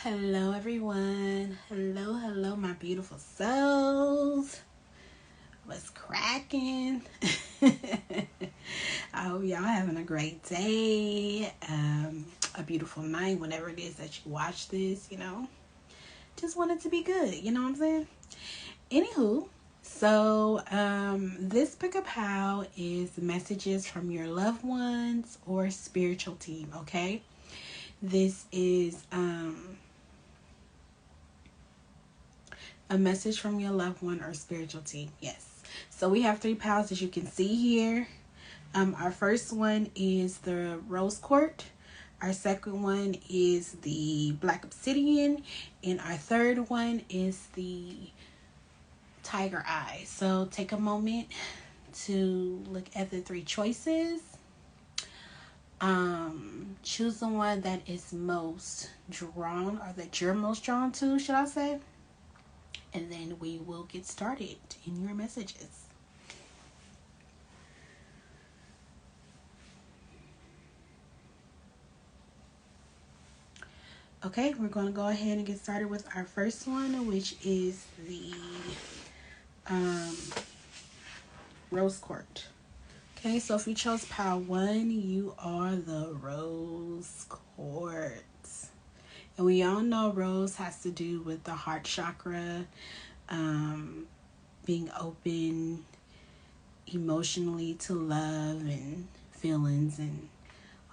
Hello, everyone. Hello, my beautiful souls. What's cracking? I hope y'all having a great day, a beautiful night, whenever it is that you watch this, Just want it to be good, you know what I'm saying? Anywho, so this pickup how is messages from your loved ones or spiritual team, okay? This is a message from your loved one or spiritual team. Yes. So we have 3 piles, as you can see here. Our first one is the rose quartz. Our second one is the black obsidian. And our third one is the tiger eye. So take a moment to look at the 3 choices. Choose the one that is most drawn, or that you're most drawn to, should I say. And then we will get started in your messages. Okay, we're going to go ahead and get started with our first one, which is the rose quartz. Okay, so if you chose pile 1, you are the rose quartz. And we all know rose has to do with the heart chakra, being open emotionally to love and feelings and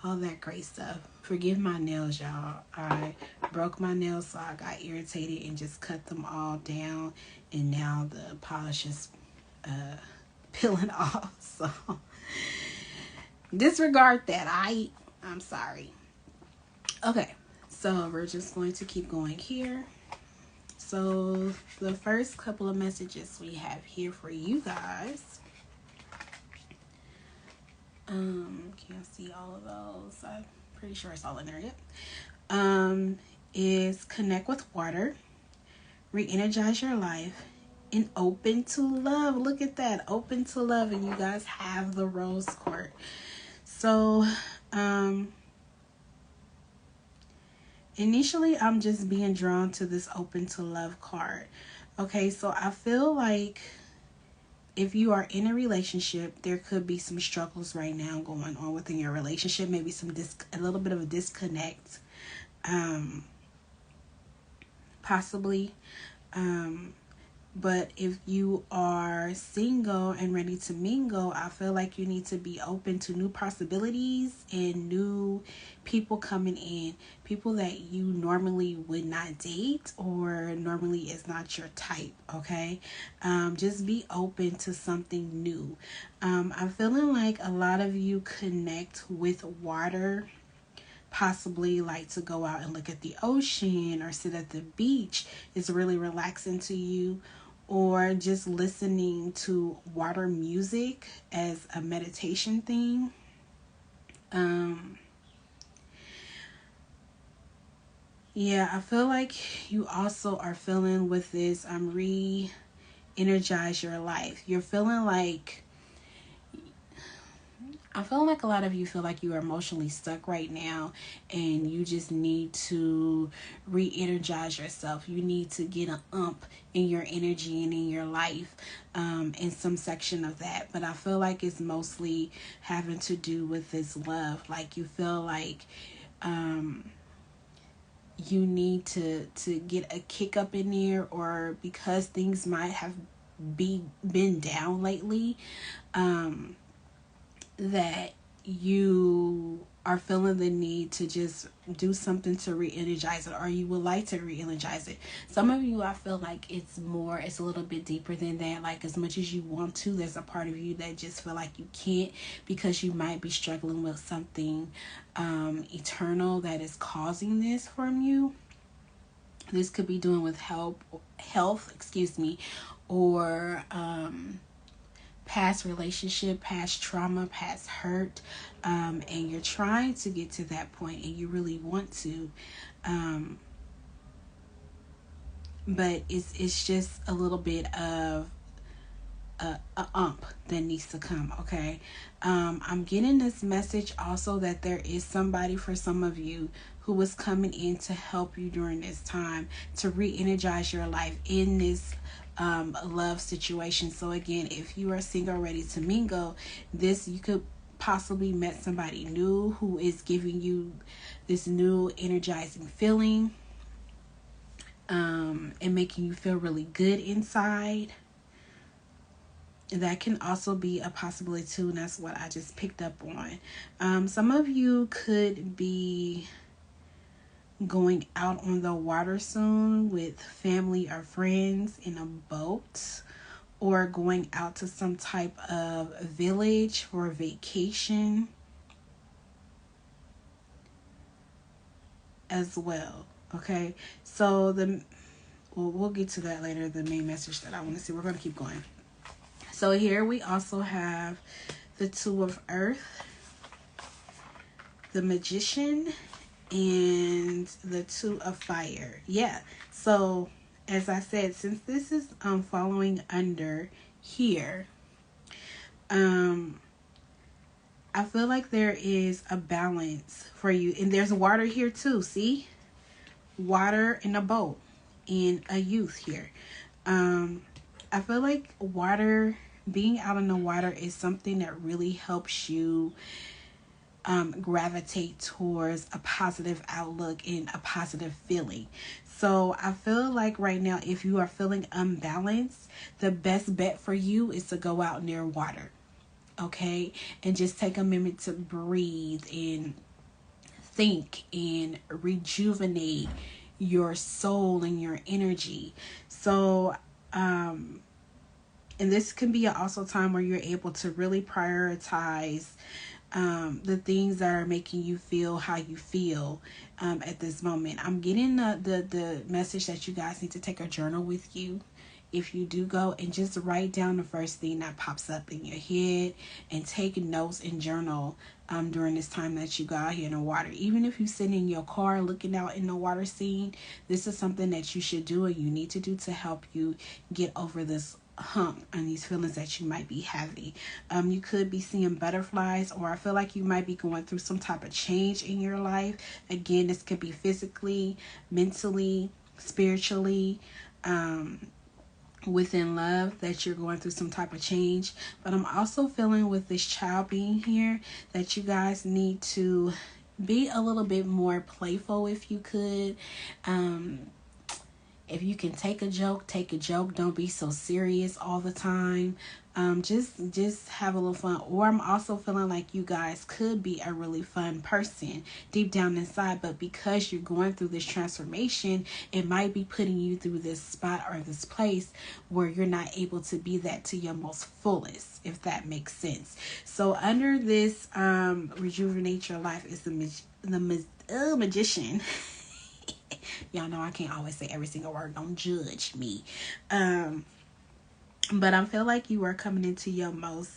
all that great stuff. Forgive my nails, y'all. I broke my nails, so I got irritated and just cut them all down, and now the polish is peeling off. So disregard that. I'm sorry. Okay, so we're just going to keep going here. So the first couple of messages we have here for you guys. Can't see all of those. I'm pretty sure it's all in there. Yep. Is connect with water, re-energize your life, and open to love. Look at that, open to love, and you guys have the rose quartz. So, initially, I'm just being drawn to this open to love card. Okay, so I feel like if you are in a relationship, there could be some struggles right now going on within your relationship. Maybe a little bit of a disconnect, possibly. But if you are single and ready to mingle, I feel like you need to be open to new possibilities and new people coming in. People that you normally would not date or normally is not your type, okay? Just be open to something new. I'm feeling like a lot of you connect with water. Possibly like to go out and look at the ocean or sit at the beach is really relaxing to you, or just listening to water music as a meditation thing. Yeah, I feel like you also are feeling with this re-energize your life. You're feeling like, I feel like a lot of you feel like you are emotionally stuck right now, and you just need to re-energize yourself. You need to get an in your energy and in your life, in some section of that. But I feel like it's mostly having to do with this love. Like you feel like you need to get a kick up in there, or because things might have been down lately, that you are feeling the need to just do something to re-energize it, or you would like to re-energize it. Some of you, I feel like it's a little bit deeper than that. Like, as much as you want to, there's a part of you that just feel like you can't, because you might be struggling with something eternal that is causing this from you. This could be doing with health, or past relationship, past trauma, past hurt, and you're trying to get to that point, and you really want to, but it's just a little bit of a ump that needs to come, okay? I'm getting this message also that there is somebody for some of you who is coming in to help you during this time to re-energize your life in this love situation. So again, if you are single, ready to mingle, this you could possibly met somebody new who is giving you this new energizing feeling, and making you feel really good inside. That can also be a possibility too, and that's what I just picked up on. Some of you could be going out on the water soon with family or friends in a boat, or going out to some type of village for a vacation as well. Okay, so we'll get to that later, the main message that I want to see. We're going to keep going. So here we also have the Two of Earth, the Magician, and the Two of Fire. Yeah, so as I said, since this is following under here, I feel like there is a balance for you. And there's water here too, see? Water in a boat and a youth here. I feel like water, being out in the water is something that really helps you gravitate towards a positive outlook and a positive feeling. So I feel like right now, if you are feeling unbalanced, the best bet for you is to go out near water. Okay? And just take a minute to breathe and think and rejuvenate your soul and your energy. So, and this can be also time where you're able to really prioritize the things that are making you feel how you feel at this moment. I'm getting the message that you guys need to take a journal with you if you do go, and just write down the first thing that pops up in your head and take notes and journal during this time that you go out here in the water. Even if you sit in your car looking out in the water scene, this is something that you should do and you need to do to help you get over this hump and these feelings that you might be having. You could be seeing butterflies, or I feel like you might be going through some type of change in your life. Again, this could be physically, mentally, spiritually, within love, that you're going through some type of change. But I'm also feeling with this child being here that you guys need to be a little bit more playful if you could. If you can take a joke, take a joke. Don't be so serious all the time. Just have a little fun. Or I'm also feeling like you guys could be a really fun person deep down inside, but because you're going through this transformation, it might be putting you through this spot or this place where you're not able to be that to your most fullest, if that makes sense. So under this rejuvenate your life is the magician. Y'all know I can't always say every single word. Don't judge me. But I feel like you are coming into your most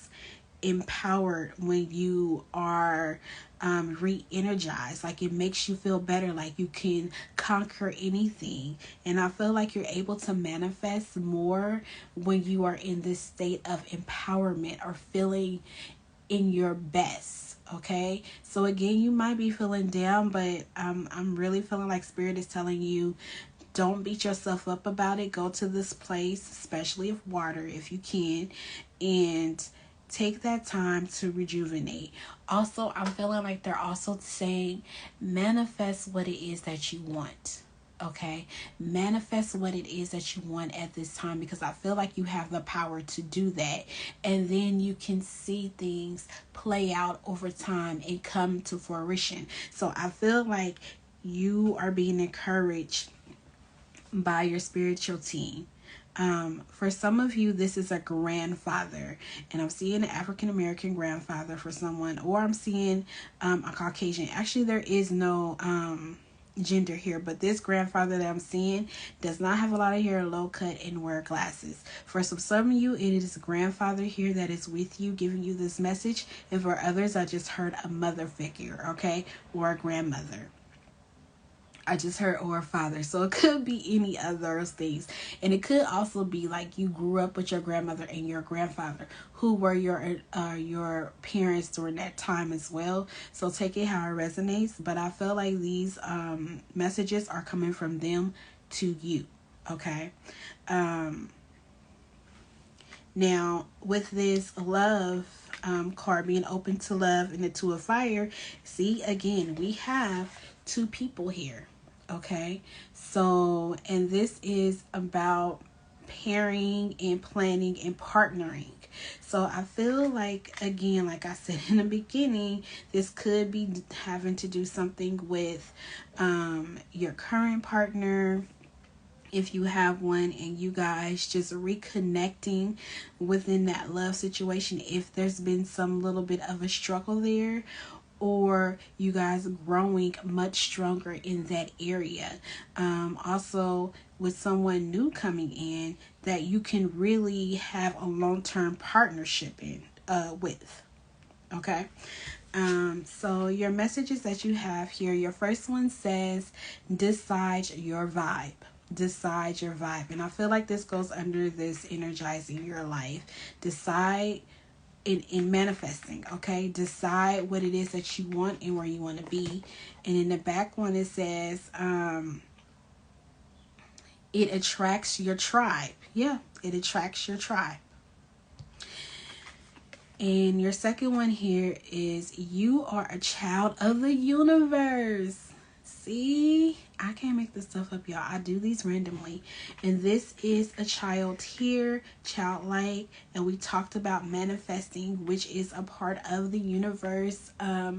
empowered when you are re-energized. Like, it makes you feel better, like you can conquer anything. And I feel like you're able to manifest more when you are in this state of empowerment or feeling in your best. Okay, so again, you might be feeling down, but I'm really feeling like Spirit is telling you, don't beat yourself up about it. Go to this place, especially if water, if you can, and take that time to rejuvenate. Also, I'm feeling like they're also saying manifest what it is that you want. Okay, manifest what it is that you want at this time, because I feel like you have the power to do that, and then you can see things play out over time and come to fruition. So I feel like you are being encouraged by your spiritual team. For some of you, this is a grandfather, and I'm seeing an African American grandfather for someone, or I'm seeing a Caucasian. Actually, there is no gender here, but this grandfather that I'm seeing does not have a lot of hair, low cut, and wear glasses. For some of you, it is a grandfather here that is with you, giving you this message, and for others, I just heard a mother figure, okay, or a grandmother. I just heard or a father. So it could be any of those things. And it could also be like you grew up with your grandmother and your grandfather, who were your parents during that time as well. So take it how it resonates. But I feel like these messages are coming from them to you. Okay. Now, with this love card being open to love and the Two of Fire, see, again, we have two people here. Okay. So, and this is about pairing and planning and partnering. So I feel like, again, like I said in the beginning, this could be having to do something with your current partner, if you have one, and you guys just reconnecting within that love situation, if there's been some little bit of a struggle there, or you guys growing much stronger in that area. Also, with someone new coming in that you can really have a long-term partnership in with. Okay. So your messages that you have here, your first one says, decide your vibe. Decide your vibe. And I feel like this goes under this energizing your life. Decide in manifesting, okay? Decide what it is that you want and where you want to be. And in the back one, it says, it attracts your tribe. Yeah, it attracts your tribe. And your second one here is, you are a child of the universe. See, I can't make this stuff up, y'all. I do these randomly. And this is a child here, childlike. And we talked about manifesting, which is a part of the universe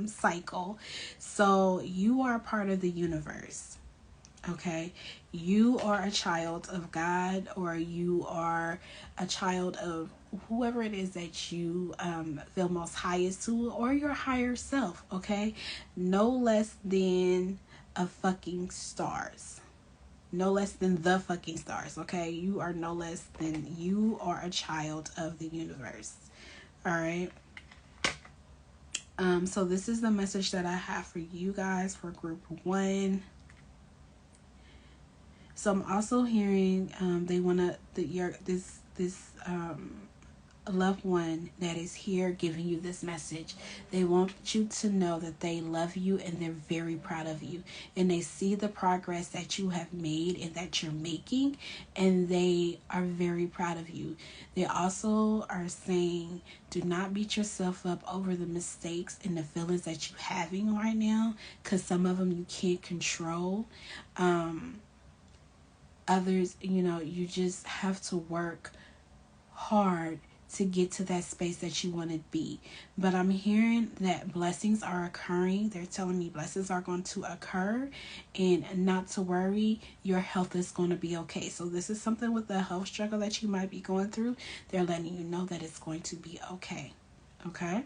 cycle. So you are a part of the universe. Okay, you are a child of God, or you are a child of whoever it is that you feel most highest to, or your higher self. Okay, no less than a fucking stars. No less than the fucking stars. Okay, you are no less than, you are a child of the universe. All right. So this is the message that I have for you guys for group 1. So I'm also hearing they want to, this loved one that is here giving you this message. They want you to know that they love you and they're very proud of you. And they see the progress that you have made and that you're making. And they are very proud of you. They also are saying, do not beat yourself up over the mistakes and the feelings that you're having right now. Because some of them you can't control. Others, you just have to work hard to get to that space that you want to be. But I'm hearing that blessings are occurring. They're telling me blessings are going to occur, and not to worry, your health is going to be okay. So this is something with the health struggle that you might be going through. They're letting you know that it's going to be okay. Okay?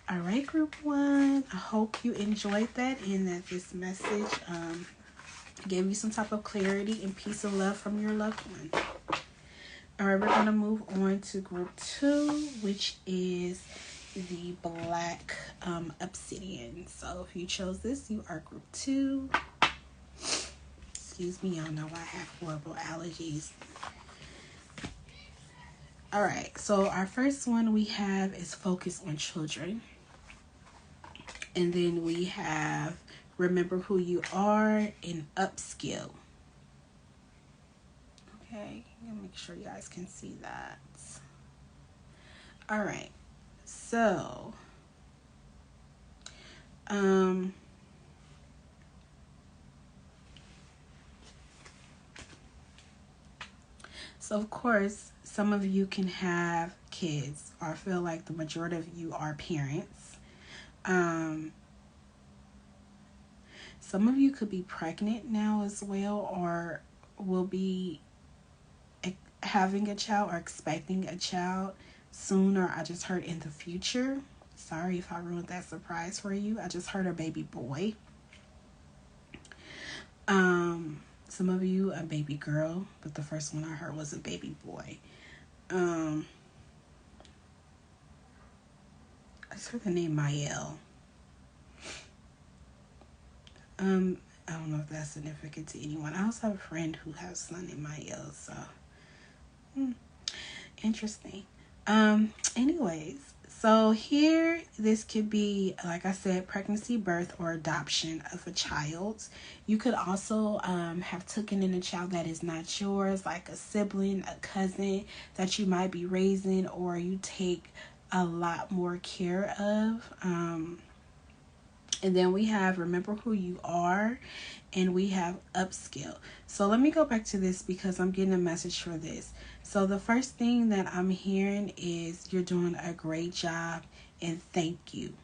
All right, group 1. I hope you enjoyed that and that this message gave you some type of clarity and peace and love from your loved one. All right, we're going to move on to group 2, which is the black obsidian. So if you chose this, you are group 2. Excuse me, y'all know I have horrible allergies. All right, so our first one we have is focus on children. And then we have remember who you are and upskill. Okay, let me make sure you guys can see that. All right, so of course, some of you can have kids, or I feel like the majority of you are parents. Some of you could be pregnant now as well, or will be having a child or expecting a child soon, or I just heard in the future. Sorry if I ruined that surprise for you. I just heard a baby boy. Some of you a baby girl, but the first one I heard was a baby boy. I just heard the name Mael. I don't know if that's significant to anyone. I also have a friend who has sun in my L's, so interesting. Anyways, so here this could be, like I said, pregnancy, birth, or adoption of a child. You could also have taken in a child that is not yours, like a sibling, a cousin that you might be raising, or you take a lot more care of. And then we have remember who you are, and we have upskill. So let me go back to this because I'm getting a message for this. So the first thing that I'm hearing is you're doing a great job and thank you.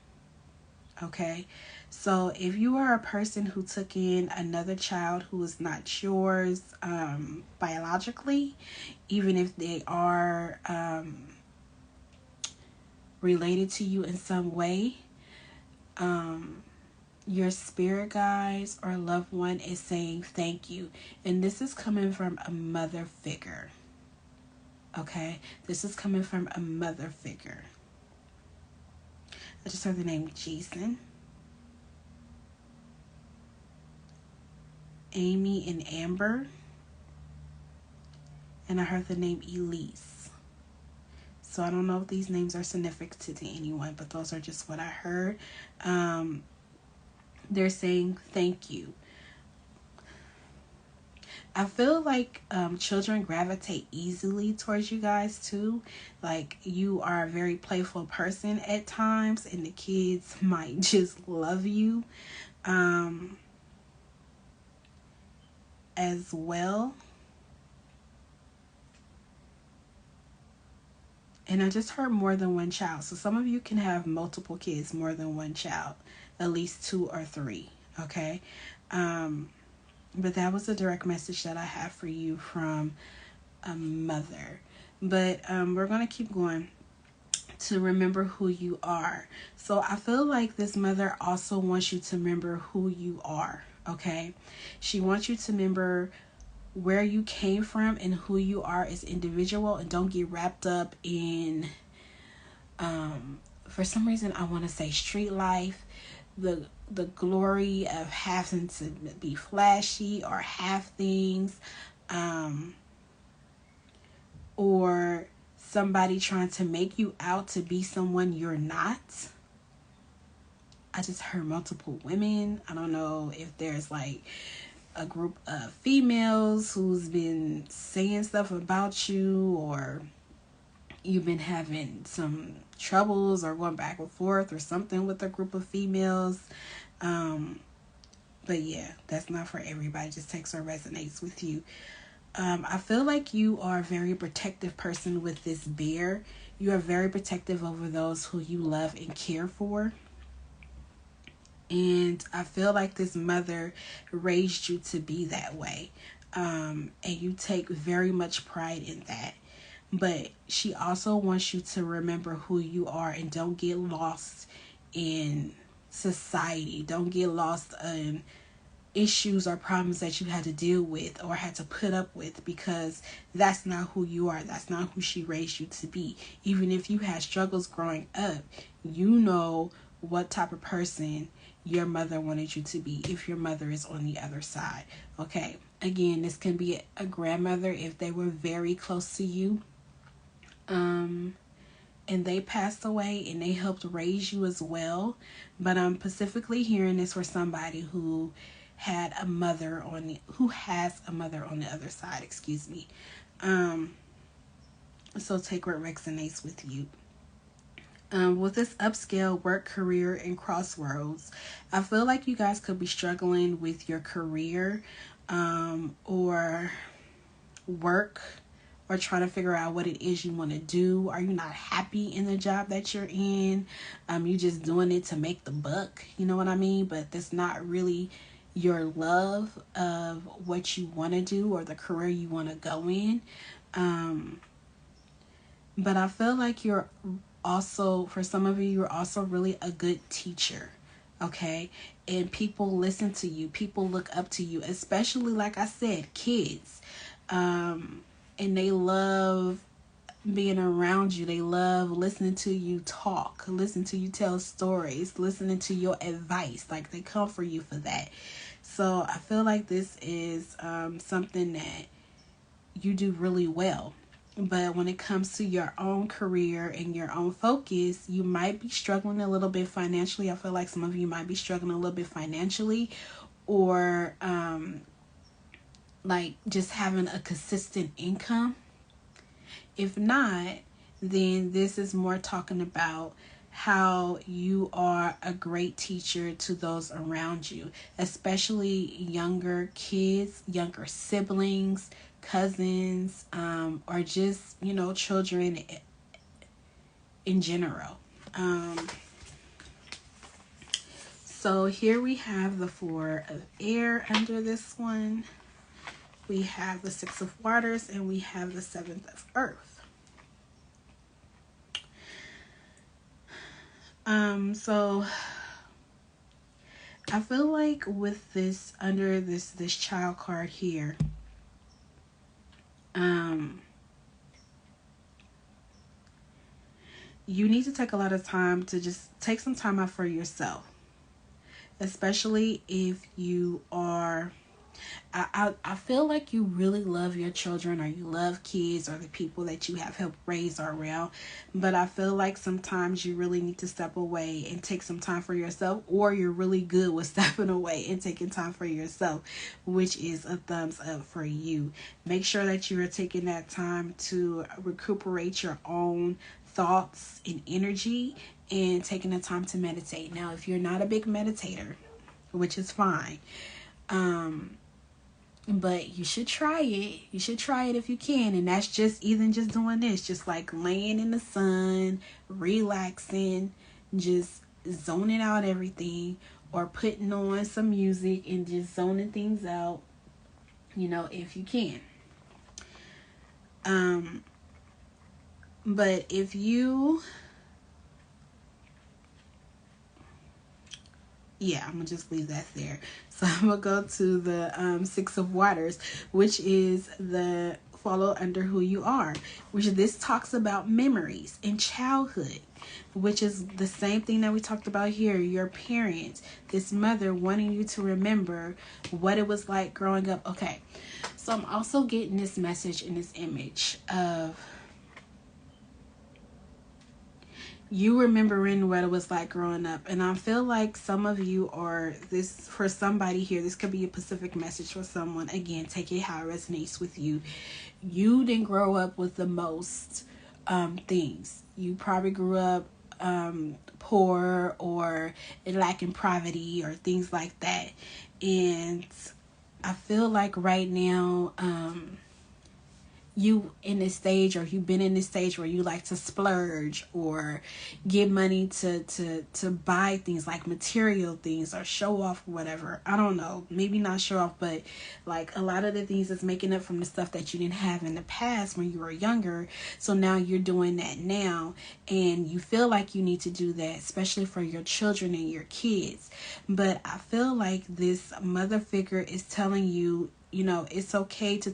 Okay. So if you are a person who took in another child who is not yours biologically, even if they are related to you in some way, your spirit guides or loved one is saying thank you. And this is coming from a mother figure. Okay? This is coming from a mother figure. I just heard the name Jason, Amy, and Amber. And I heard the name Elise. So I don't know if these names are significant to anyone, but those are just what I heard. They're saying thank you. I feel like children gravitate easily towards you guys too. Like you are a very playful person at times, and the kids might just love you as well. And I just heard more than one child. So some of you can have multiple kids, more than one child, at least 2 or 3. Okay. But that was a direct message that I have for you from a mother. But we're going to keep going to remember who you are. So I feel like this mother also wants you to remember who you are. Okay. She wants you to remember where you came from and who you are as individual, and don't get wrapped up in for some reason I want to say street life, the glory of having to be flashy or have things, or somebody trying to make you out to be someone you're not. I just heard multiple women. I don't know if there's like a group of females who's been saying stuff about you, or you've been having some troubles or going back and forth or something with a group of females. But yeah, that's not for everybody. Just takes or resonates with you. I feel like you are a very protective person with this bear. You are very protective over those who you love and care for. And I feel like this mother raised you to be that way. And you take very much pride in that. But she also wants you to remember who you are and don't get lost in society. Don't get lost in issues or problems that you had to deal with or had to put up with, because that's not who you are. That's not who she raised you to be. Even if you had struggles growing up, you know what type of person your mother wanted you to be if your mother is on the other side. Okay, again, this can be a grandmother if they were very close to you, and they passed away and they helped raise you as well. But I'm specifically hearing this for somebody who has a mother on the other side, excuse me. So take what resonates with you. With this upscale, work, career, and crossroads, I feel like you guys could be struggling with your career or work, or trying to figure out what it is you want to do. Are you not happy in the job that you're in? You just doing it to make the buck, you know what I mean? But that's not really your love of what you want to do or the career you want to go in. But I feel like you're also, for some of you, you're also really a good teacher. Okay. And people listen to you. People look up to you, especially, like I said, kids. And they love being around you. They love listening to you talk, listen to you tell stories, listening to your advice. Like, they come for you for that. So I feel like this is something that you do really well. But when it comes to your own career and your own focus, you might be struggling a little bit financially. I feel like some of you might be struggling a little bit financially, or like just having a consistent income. If not, then this is more talking about how you are a great teacher to those around you, especially younger kids, younger siblings, cousins, or just, children in general. So here we have the Four of Air under this one. We have the Six of Waters, and we have the Seventh of Earth. So I feel like with this, under this child card here, you need to take a lot of time to just take some time out for yourself, especially if you are, I feel like you really love your children, or you love kids, or the people that you have helped raise or around. But I feel like sometimes you really need to step away and take some time for yourself, or you're really good with stepping away and taking time for yourself, which is a thumbs up for you. Make sure that you are taking that time to recuperate your own thoughts and energy, and taking the time to meditate. Now, if you're not a big meditator, which is fine, but you should try it. You should try it if you can. And that's just even just doing this, just like laying in the sun, relaxing, just zoning out everything, or putting on some music and just zoning things out, if you can. But if you, I'm gonna just leave that there. So I'm gonna go to the Six of Waters, which is the follow under who you are, which this talks about memories in childhood, which is the same thing that we talked about here. Your parents, this mother wanting you to remember what it was like growing up. Okay, so I'm also getting this message in this image of you remembering what it was like growing up. And I feel like some of you are, this for somebody here, this could be a specific message for someone. Again, take it how it resonates with you. You didn't grow up with the most things. You probably grew up poor, or lacking poverty, or things like that. And I feel like right now, you in this stage, or you've been in this stage where you like to splurge or give money to buy things like material things, or show off, whatever. I don't know, maybe not show off, but like a lot of the things is making up from the stuff that you didn't have in the past when you were younger. So now you're doing that now, and you feel like you need to do that, especially for your children and your kids. But I feel like this mother figure is telling you, it's okay to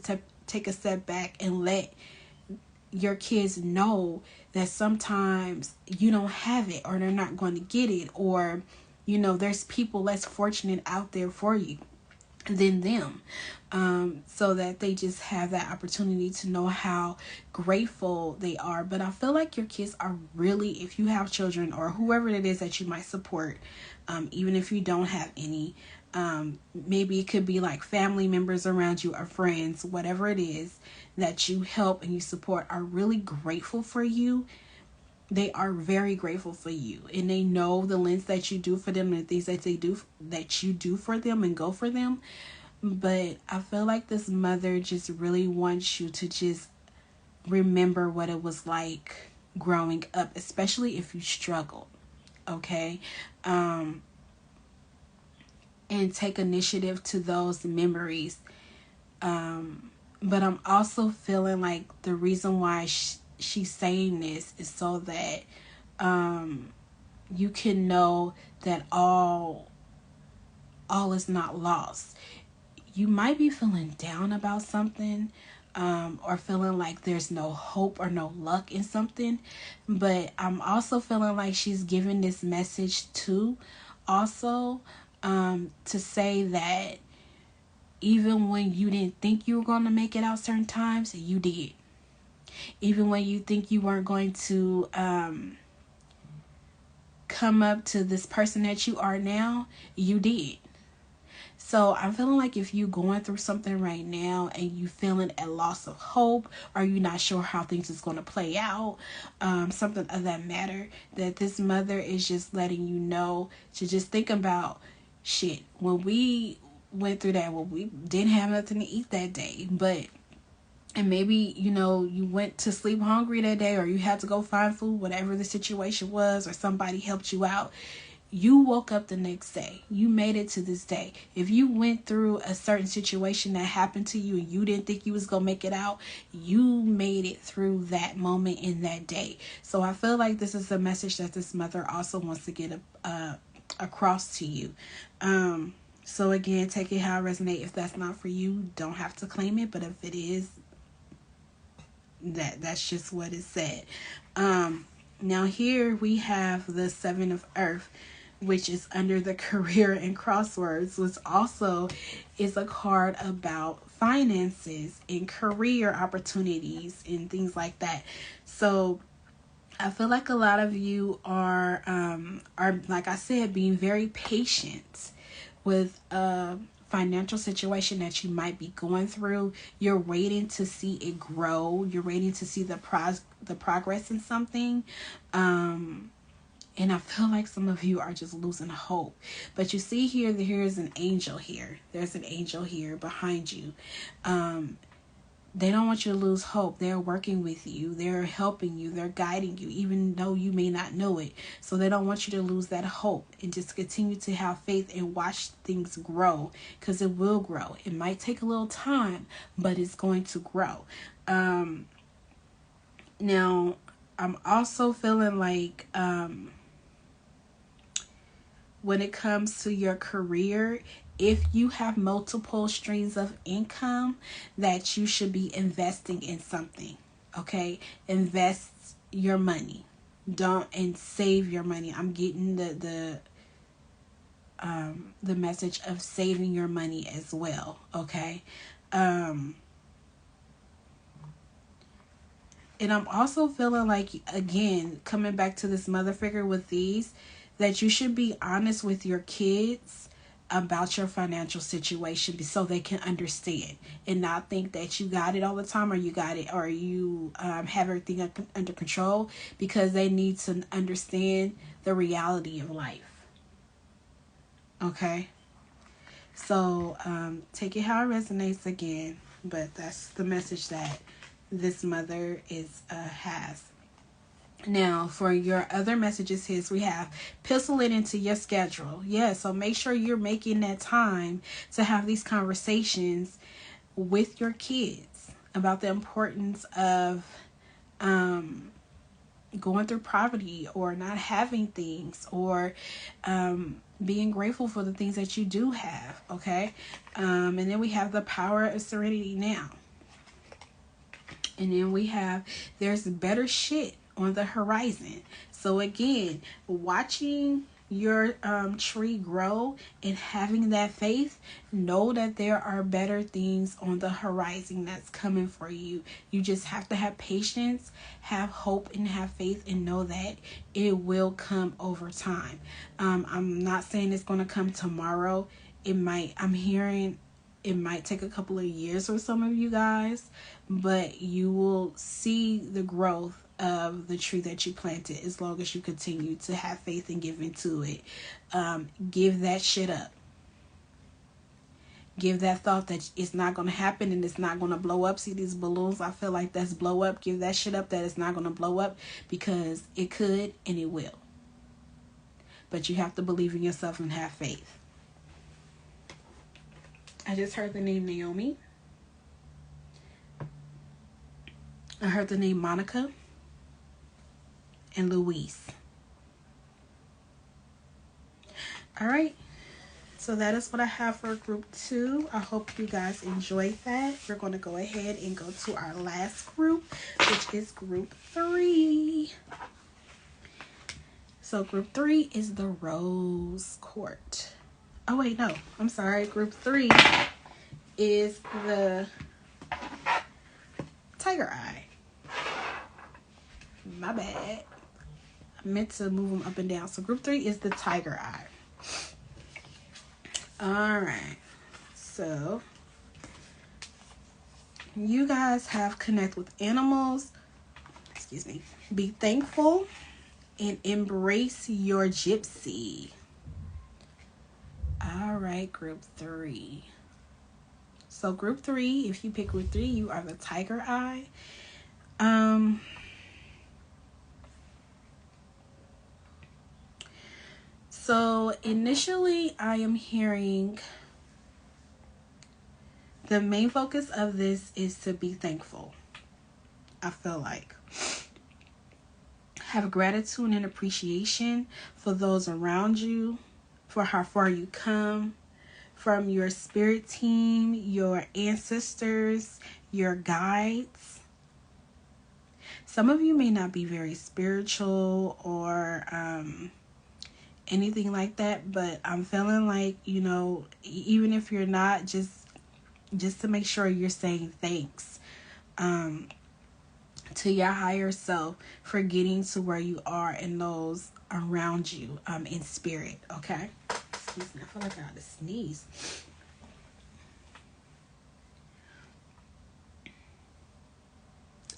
take a step back and let your kids know that sometimes you don't have it, or they're not going to get it, or there's people less fortunate out there for you than them, so that they just have that opportunity to know how grateful they are. But I feel like your kids are really, if you have children, or whoever it is that you might support, even if you don't have any, maybe it could be like family members around you, or friends, whatever it is that you help and you support, are really grateful for you. They are very grateful for you, and they know the lengths that you do for them, and the things that you do for them and go for them. But I feel like this mother just really wants you to just remember what it was like growing up, especially if you struggled. Okay. And take initiative to those memories. But I'm also feeling like the reason why she's saying this is so that you can know that all is not lost. You might be feeling down about something, or feeling like there's no hope or no luck in something. But I'm also feeling like she's giving this message too, also, to say that Even when you didn't think you were going to make it out certain times, you did. Even when you think you weren't going to come up to this person that you are now, you did. So I'm feeling like if you going through something right now and you feeling a loss of hope, or you're not sure how things is going to play out, something of that matter, that this mother is just letting you know to just think about, shit, when we went through that, well, we didn't have nothing to eat that day, and maybe, you know, you went to sleep hungry that day, or you had to go find food, whatever the situation was, or somebody helped you out. You woke up the next day. You made it to this day. If you went through a certain situation that happened to you and you didn't think you was going to make it out, you made it through that moment in that day. So I feel like this is a message that this mother also wants to get across to you. So again, take it how it resonates. If that's not for you, don't have to claim it. But if it is, that's just what it said. Now here we have the Seven of Earth, which is under the career and crosswords, which also is a card about finances and career opportunities and things like that. So I feel like a lot of you are like I said, being very patient with financial situation that you might be going through. You're waiting to see it grow. You're waiting to see the progress in something. And I feel like some of you are just losing hope. But you see here, there's an angel here. There's an angel here behind you. They don't want you to lose hope. They're working with you. They're helping you. They're guiding you, even though you may not know it. So they don't want you to lose that hope, and just continue to have faith and watch things grow, because it will grow. It might take a little time, but it's going to grow. Now, I'm also feeling like when it comes to your career, if you have multiple streams of income, that you should be investing in something. Okay, invest your money. Don't, and save your money. I'm getting the message of saving your money as well. Okay. And I'm also feeling like, again, coming back to this mother figure with these, that you should be honest with your kids about your financial situation so they can understand, and not think that you got it all the time, or you got it, or you have everything under control, because they need to understand the reality of life. Okay? So take it how it resonates again, but that's the message that this mother has. Now, for your other messages here, we have pencil it into your schedule. Yeah, so make sure you're making that time to have these conversations with your kids about the importance of going through poverty, or not having things, or being grateful for the things that you do have. Okay, and then we have the power of serenity now. And then we have, there's better shit on the horizon. So again, watching your tree grow and having that faith, know that there are better things on the horizon that's coming for you. You just have to have patience, have hope, and have faith, and know that it will come over time. I'm not saying it's going to come tomorrow. I'm hearing it might take a couple of years for some of you guys, but you will see the growth of the tree that you planted, as long as you continue to have faith and give into it. Give that shit up. Give that thought that it's not going to happen and it's not going to blow up. See these balloons? I feel like that's blow up. Give that shit up that it's not going to blow up, because it could and it will. But you have to believe in yourself and have faith. I just heard the name Naomi. I heard the name Monica and Louise. All right. So that is what I have for group 2. I hope you guys enjoyed that. We're going to go ahead and go to our last group, which is group 3. So group 3 is the Rose Court. Oh, wait, no. I'm sorry. Group 3 is the Tiger Eye. My bad. I meant to move them up and down. So group 3 is the Tiger Eye. All right. So you guys have connect with animals. Excuse me. Be thankful and embrace your gypsy. All right, group 3. So group 3, if you pick group 3, you are the Tiger Eye. So initially I am hearing the main focus of this is to be thankful. I feel like have gratitude and appreciation for those around you, for how far you come, from your spirit team, your ancestors, your guides. Some of you may not be very spiritual or anything like that, but I'm feeling like, you know, even if you're not, just to make sure you're saying thanks to your higher self for getting to where you are and those around you in spirit. Okay, excuse me, I feel like I had to sneeze.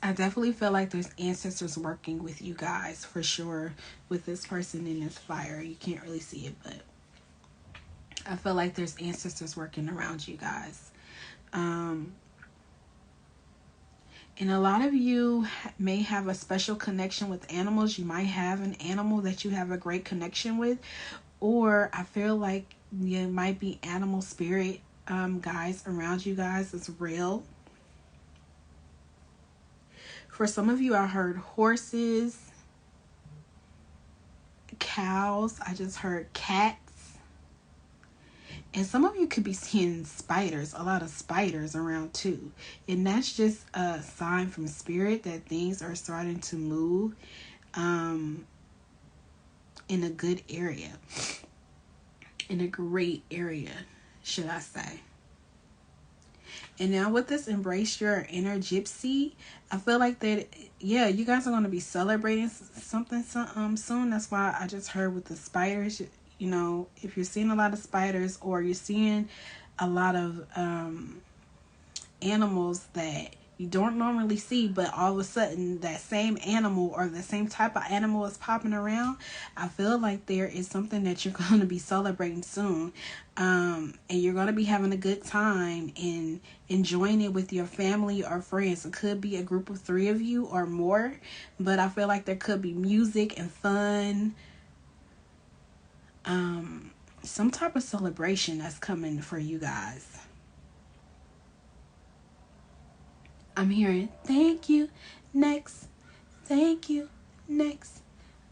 I definitely feel like there's ancestors working with you guys for sure with this person in this fire. You can't really see it, but I feel like there's ancestors working around you guys. And a lot of you may have a special connection with animals. You might have an animal that you have a great connection with. Or I feel like there might be animal spirit guys around you guys as real. For some of you, I heard horses, cows. I just heard cats. And some of you could be seeing spiders, a lot of spiders around too. And that's just a sign from spirit that things are starting to move in a good area. In a great area, should I say. And now with this embrace your inner gypsy, I feel like that, yeah, you guys are going to be celebrating something soon. That's why I just heard with the spiders, you know, if you're seeing a lot of spiders or you're seeing a lot of animals that you don't normally see, but all of a sudden that same animal or the same type of animal is popping around, I feel like there is something that you're going to be celebrating soon. And you're going to be having a good time and enjoying it with your family or friends. It could be a group of 3 of you or more, but I feel like there could be music and fun. Some type of celebration that's coming for you guys. I'm hearing, thank you, next, thank you, next.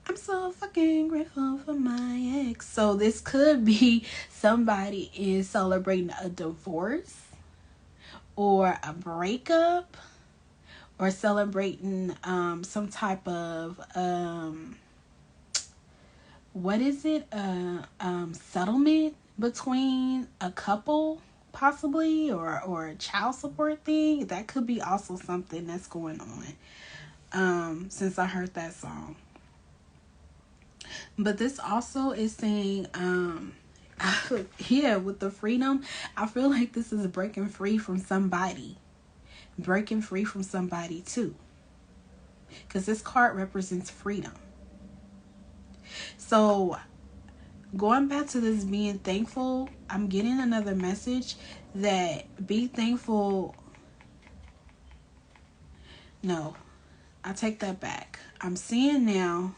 I'm so fucking grateful for my ex. So this could be somebody is celebrating a divorce or a breakup or celebrating some type of what is it? Settlement between a couple, possibly, or a child support thing. That could be also something that's going on. Since I heard that song. But this also is saying, yeah, with the freedom, I feel like this is breaking free from somebody. Breaking free from somebody too. Because this card represents freedom. So, going back to this being thankful, I'm getting another message that be thankful. No, I take that back. I'm seeing now,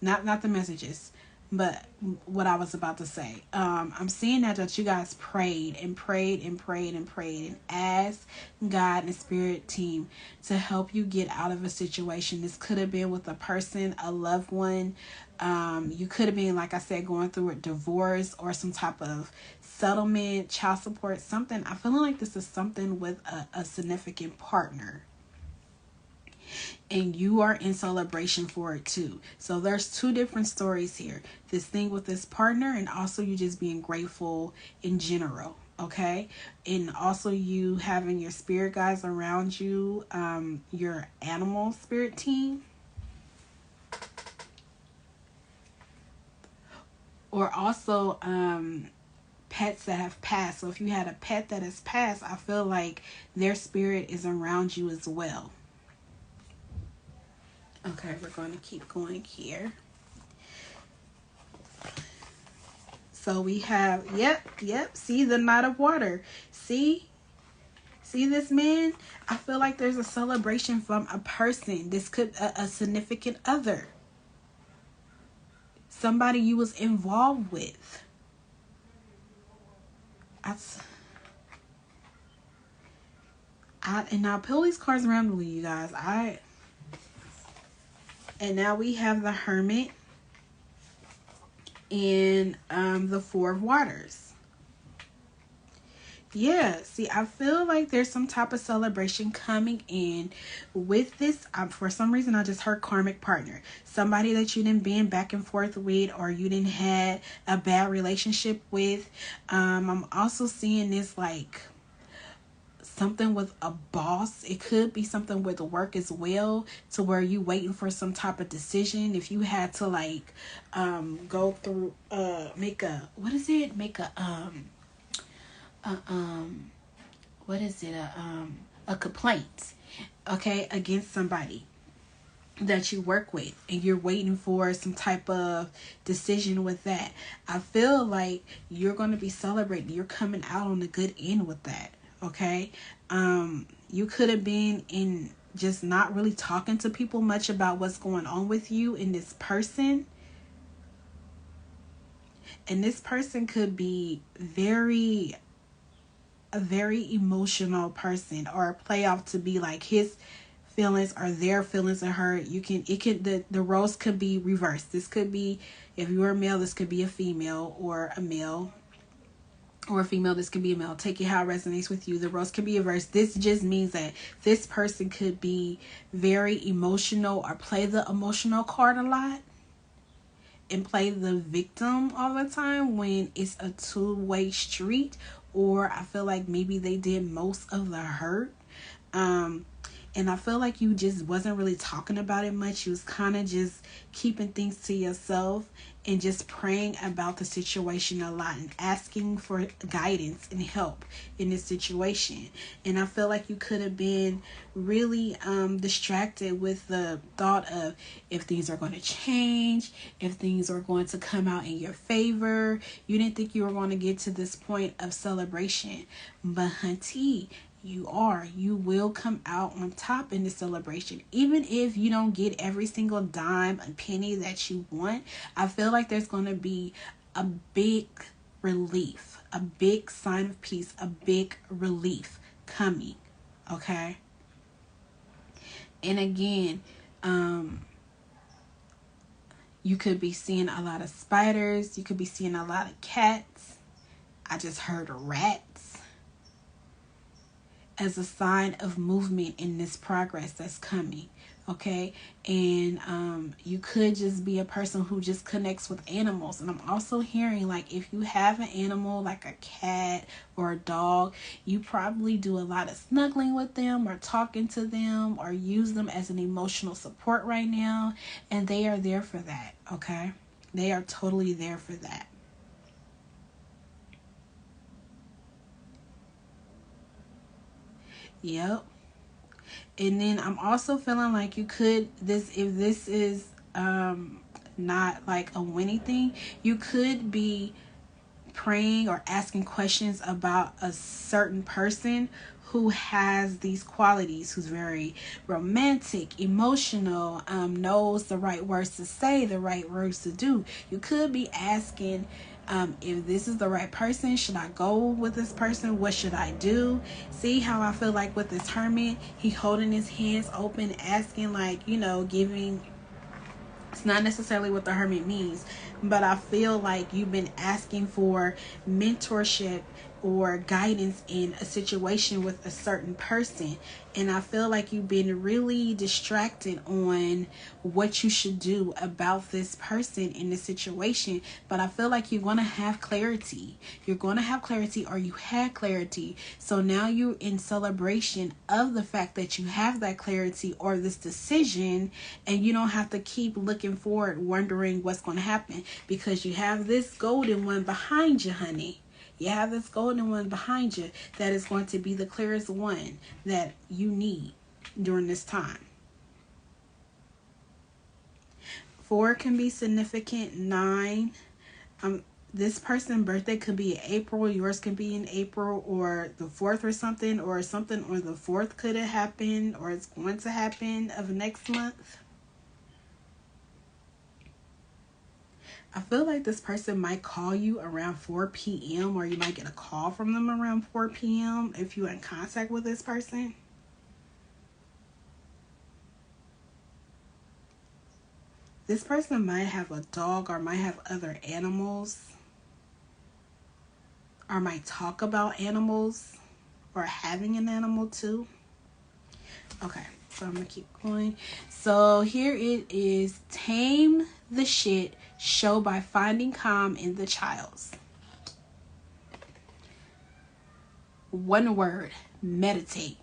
not the messages, but what I was about to say. I'm seeing that you guys prayed and prayed and prayed and prayed and asked God and spirit team to help you get out of a situation. This could have been with a person, a loved one. You could have been, like I said, going through a divorce or some type of settlement, child support, something. I'm feeling like this is something with a significant partner. And you are in celebration for it too. So there's 2 different stories here. This thing with this partner and also you just being grateful in general. Okay. And also you having your spirit guides around you, your animal spirit team. Or also pets that have passed. So if you had a pet that has passed, I feel like their spirit is around you as well. Okay, we're going to keep going here. So we have, yep. See the Knight of Water. See this man? I feel like there's a celebration from a person. This could a significant other. Somebody you was involved with. And now pull these cards randomly, you guys. And now we have the Hermit and the Four of Waters. Yeah, see, I feel like there's some type of celebration coming in with this. For some reason, I just heard karmic partner. Somebody that you didn't been back and forth with, or you didn't had a bad relationship with. I'm also seeing this like something with a boss. It could be something with work as well, to where you waiting for some type of decision. If you had to like go through make a complaint, okay, against somebody that you work with, and you're waiting for some type of decision with that. I feel like you're going to be celebrating. You're coming out on the good end with that. Okay. You could have been in just not really talking to people much about what's going on with you and this person. And this person could be a very emotional person, or play off to be like his feelings or their feelings are hurt. The roles could be reversed. This could be, if you're a male, this could be a female, or a male. Or a female, this could be a male. Take it how it resonates with you. The roles can be reversed. This just means that this person could be very emotional, or play the emotional card a lot, and play the victim all the time, when it's a two-way street. Or I feel like maybe they did most of the hurt. And I feel like you just wasn't really talking about it much. You was kind of just keeping things to yourself, and just praying about the situation a lot, and asking for guidance and help in this situation. And I feel like you could have been really distracted with the thought of if things are going to change, if things are going to come out in your favor. You didn't think you were going to get to this point of celebration. But hunty, you will come out on top in the celebration. Even if you don't get every single dime and penny that you want, I feel like there's going to be a big relief, a big sign of peace, a big relief coming. Okay. And again, you could be seeing a lot of spiders. You could be seeing a lot of cats. I just heard rats, as a sign of movement in this progress that's coming. Okay. And you could just be a person who just connects with animals. And I'm also hearing, like, if you have an animal like a cat or a dog, you probably do a lot of snuggling with them, or talking to them, or use them as an emotional support right now. And they are there for that. Okay. They are totally there for that. Yep. And then I'm also feeling like you could, if this is not like a winning thing, you could be praying or asking questions about a certain person who has these qualities, who's very romantic, emotional, knows the right words to say, the right words to do. You could be asking, if this is the right person, should I go with this person? What should I do? See how I feel like with this hermit, he holding his hands open, asking, like, giving. It's not necessarily what the hermit means, but I feel like you've been asking for mentorship or guidance in a situation with a certain person. And I feel like you've been really distracted on what you should do about this person in the situation. But I feel like you're going to have clarity. You're going to have clarity, or you had clarity. So now you're in celebration of the fact that you have that clarity or this decision, and you don't have to keep looking forward wondering what's going to happen, because you have this golden one behind you, honey. You have this golden one behind you that is going to be the clearest one that you need during this time. 4 can be significant. 9. This person's birthday could be in April. Yours could be in April, or the 4th, or something on the 4th could have happened, or it's going to happen of next month. I feel like this person might call you around 4 p.m. or you might get a call from them around 4 p.m. if you're in contact with this person. This person might have a dog or might have other animals, or might talk about animals or having an animal too. Okay, so I'm going to keep going. So here it is. Tame the shit. Show by finding calm in the trials. One word: meditate.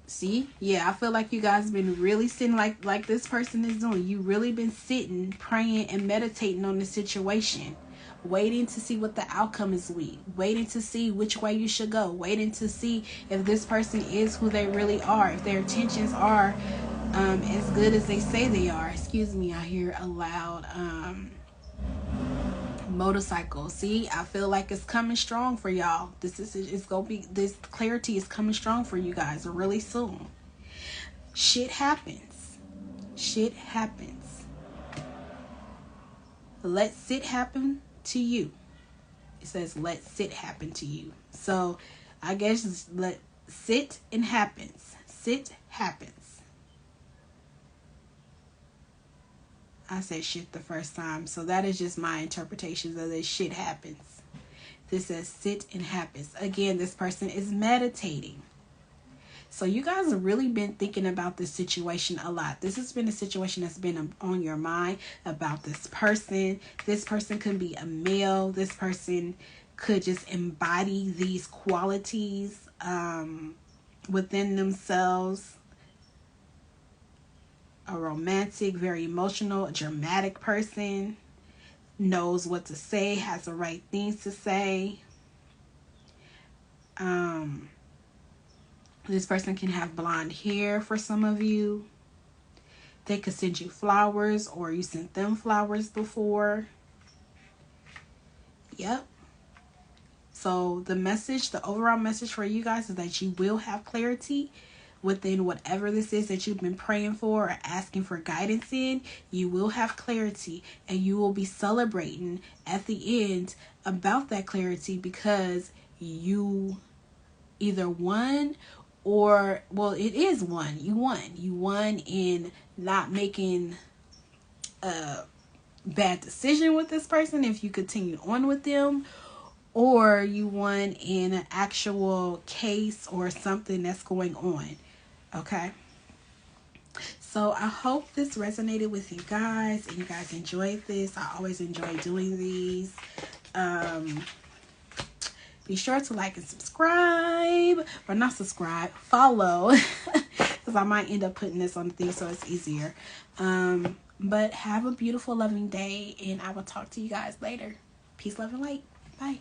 See? Yeah, I feel like you guys been really sitting like this person is doing. You really been sitting, praying, and meditating on the situation. Waiting to see what the outcome is waiting to see which way you should go, waiting to see if this person is who they really are, if their intentions are as good as they say they are. Excuse me, I hear a loud motorcycle. See, I feel like it's coming strong for y'all. This clarity is coming strong for you guys really soon. Shit happens. Let it happen to you. It says let it happen to you. So I guess let sit and happens. Sit happens. I said shit the first time, so that is just my interpretation of this. Shit happens. This says sit and happens. Again, this person is meditating. So you guys have really been thinking about this situation a lot. This has been a situation that's been on your mind about this person. This person could be a male. This person could just embody these qualities within themselves. A romantic, very emotional, a dramatic person. Knows what to say, has the right things to say. This person can have blonde hair for some of you. They could send you flowers, or you sent them flowers before. Yep. So the overall message for you guys is that you will have clarity within whatever this is that you've been praying for or asking for guidance in. You will have clarity, and you will be celebrating at the end about that clarity, because you either won, or, well, it is one. You won in not making a bad decision with this person if you continue on with them, or you won in an actual case or something that's going on. Okay, so I hope this resonated with you guys and you guys enjoyed this. I always enjoy doing these. Be sure to like and subscribe, or not subscribe, follow, because I might end up putting this on the thing so it's easier. But have a beautiful, loving day, and I will talk to you guys later. Peace, love, and light. Bye.